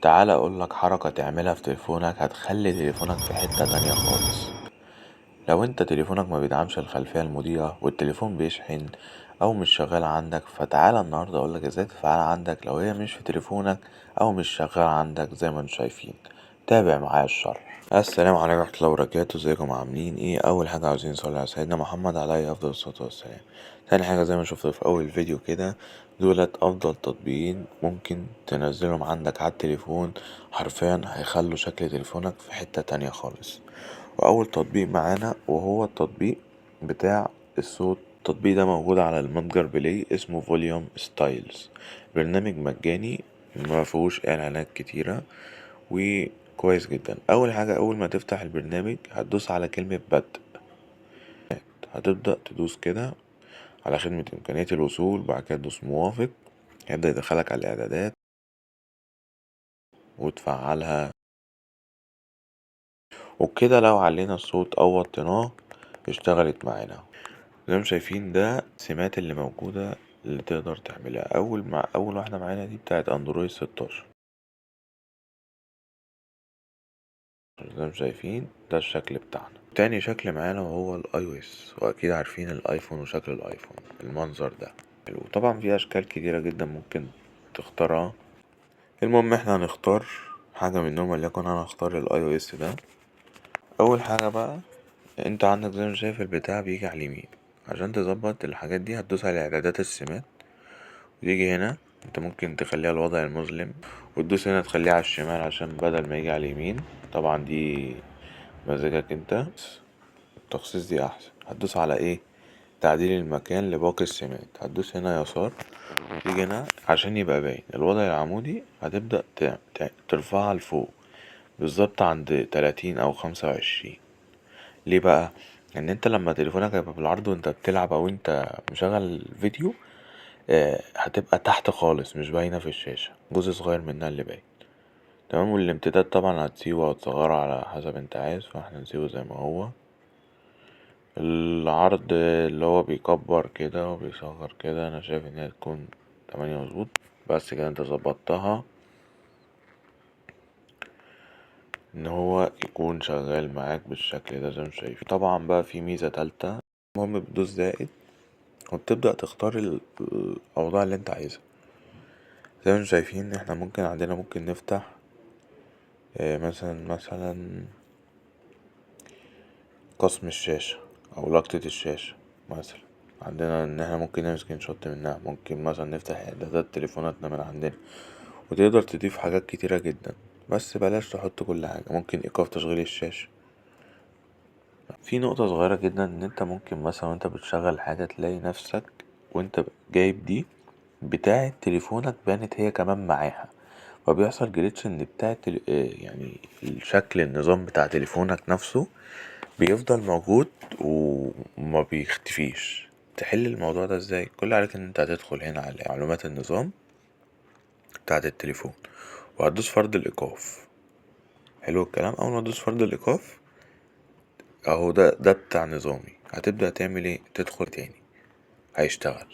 تعالى اقولك حركة تعملها في تليفونك هتخلي تليفونك في حتة تانية خالص. لو انت تليفونك ما بيدعمش الخلفية المضيئة والتليفون بيشحن او مش شغال عندك، فتعالى النهاردة اقولك ازاي تفعلها عندك لو هي مش في تليفونك او مش شغال عندك زي ما انتم شايفين. تابع معايا الشرح. السلام عليكم ورحمة الله وبركاته، ازيكم عاملين ايه؟ اول حاجة عاوزين نصلي على سيدنا محمد عليه افضل الصلاة والسلام. تاني حاجة زي ما شفت في اول فيديو كده، دولت افضل تطبيقين ممكن تنزلهم عندك على التليفون، حرفيا هيخلوا شكل تليفونك في حتة تانية خالص. واول تطبيق معانا وهو التطبيق بتاع الصوت. التطبيق ده موجود على المتجر بلاي، اسمه فوليوم ستايلز. برنامج مجاني ما فيهوش اعلانات كتيرة وكويس جدا. اول حاجة، اول ما تفتح البرنامج هتدوس على كلمة بدء، هتبدأ تدوس كده على خدمة امكانية الوصول، بعد كده تدوس موافق، هيبدأ يدخلك على الاعدادات وتفعلها. وبكده لو علينا الصوت او وطيناه اشتغلت معانا. زي ما شايفين ده السمات اللي موجودة اللي تقدر تعملها. أول واحدة معانا دي بتاعت أندرويد 16. زي ما شايفين ده الشكل بتاعنا. تاني شكل معانا وهو الاي او اس، واكيد عارفين الايفون وشكل الايفون المنظر ده حلو. طبعا في اشكال كتيرة جدا ممكن تختارها، المهم احنا هنختار حاجة منهم، وليكن انا هختار الاي او اس ده. اول حاجة بقى، انت عندك زي ما شايف البتاع بيجي على اليمين، عشان تظبط الحاجات دي هتدوس على اعدادات السمات وتيجي هنا. انت ممكن تخليها الوضع المظلم وتدوس هنا تخليها على الشمال عشان بدل ما يجي على اليمين. طبعا دي مزاجك انت، التخصيص دي احسن. هتدوس على ايه؟ تعديل المكان لباقي السمات، هتدوس هنا يسار، تيجي هنا عشان يبقى باين الوضع العمودي، هتبدأ ترفعها لفوق بالظبط عند 30 او 25. ليه بقى؟ ان انت لما تليفونك هيبقى بالعرض وانت بتلعب او انت مشغل فيديو، هتبقى تحت خالص مش باينة في الشاشة، جزء صغير منها اللي باين. تمام. والامتداد طبعا هتسيبه وهتصغره على حسب انت عايز، فاحنا نسيبه زي ما هو. العرض اللي هو بيكبر كده وبيصغر كده، انا شايف ان هي تكون 8 مظبوط. بس كده انت ظبطتها ان هو يكون شغال معاك بالشكل ده زي ما شايف. طبعا بقى في ميزة تالتة، المهم بتدوس زائد وبتبدأ تختار الاوضاع اللي انت عايزها. زي ما شايفين احنا ممكن نفتح مثلا قسم الشاشة او لقطة الشاشة مثلا. عندنا ان احنا ممكن نعمل سكرين شوت منها، ممكن مثلا نفتح اعدادات تليفوناتنا من عندنا، وتقدر تضيف حاجات كتيرة جدا. بس بلاش تحط كل حاجة، ممكن ايقاف تشغيل الشاشة. في نقطة صغيرة جدا، ان انت ممكن مثلا وانت بتشغل حاجة تلاقي نفسك وانت جايب دي بتاعة تليفونك بانت هي كمان معاها، فبيحصل جليتش ان يعني الشكل النظام بتاع تليفونك نفسه بيفضل موجود وما بيختفيش. تحل الموضوع ده ازاي؟ كل عليك ان انت هتدخل هنا على معلومات النظام بتاعة التليفون وهتدوس فرض الايقاف. حلو الكلام. اول ما تدوس فرض الايقاف اهو ده بتاع نظامي، هتبدأ تعمل ايه؟ تدخل تاني هيشتغل،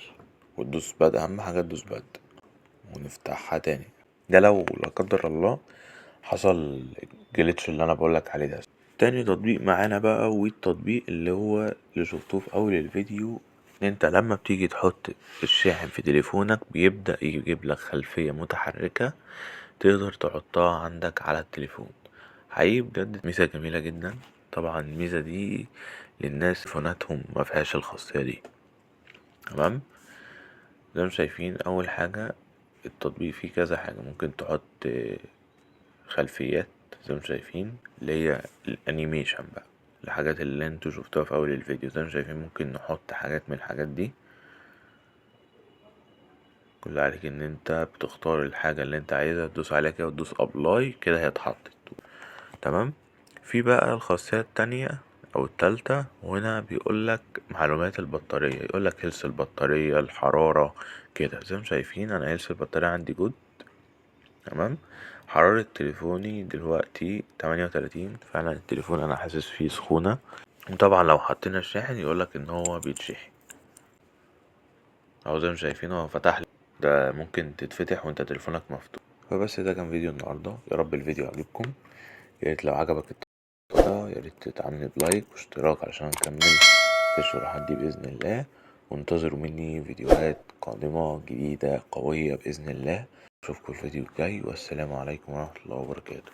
وتدوس بدء. اهم حاجة تدوس بدء ونفتحها تاني. ده لو لا قدر الله حصل جليتش اللي انا بقولك عليه ده. تاني تطبيق معانا بقى، والتطبيق اللي هو اللي شفتوه في اول الفيديو، ان انت لما بتيجي تحط الشاحن في تليفونك بيبدأ يجيب لك خلفية متحركة تقدر تحطها عندك على التليفون. حقيقي بجد ميزة جميلة جدا. طبعا الميزة دي للناس تليفوناتهم ما فيهاش الخاصية دي. تمام. زي ما شايفين اول حاجة التطبيق فيه كذا حاجة، ممكن تحط خلفيات زي ما شايفين اللي هي الانيميشن بقى، الحاجات اللي انتوا شفتوها في اول الفيديو. زي ما شايفين ممكن نحط حاجات من الحاجات دي. كل عليك ان انت بتختار الحاجة اللي انت عايزها، تدوس عليها كده وتدوس ابلاي كده هي اتحطت. تمام. في بقى الخاصية التانية او التالتة، وهنا بيقولك معلومات البطارية، يقولك هيلث البطارية، الحرارة كده. زي ما شايفين انا هيلث البطارية عندي جود. تمام. حرارة تليفوني دلوقتي 38. فعلا التليفون انا حاسس فيه سخونة. طبعا لو حطينا الشاحن يقولك ان هو بيتشحن، او زي ما شايفين هو فتح لي. ده ممكن تتفتح وانت تليفونك مفتوح. فبس ده كان فيديو النهاردة، يارب الفيديو عجبكم. ياريت لو عجبك الطريقة ياريت تدعمني بلايك واشتراك علشان نكمل في الشروحات دي بإذن الله. وانتظروا مني فيديوهات قادمة جديدة قوية بإذن الله. اشوفكم الفيديو الجاي، والسلام عليكم ورحمة الله وبركاته.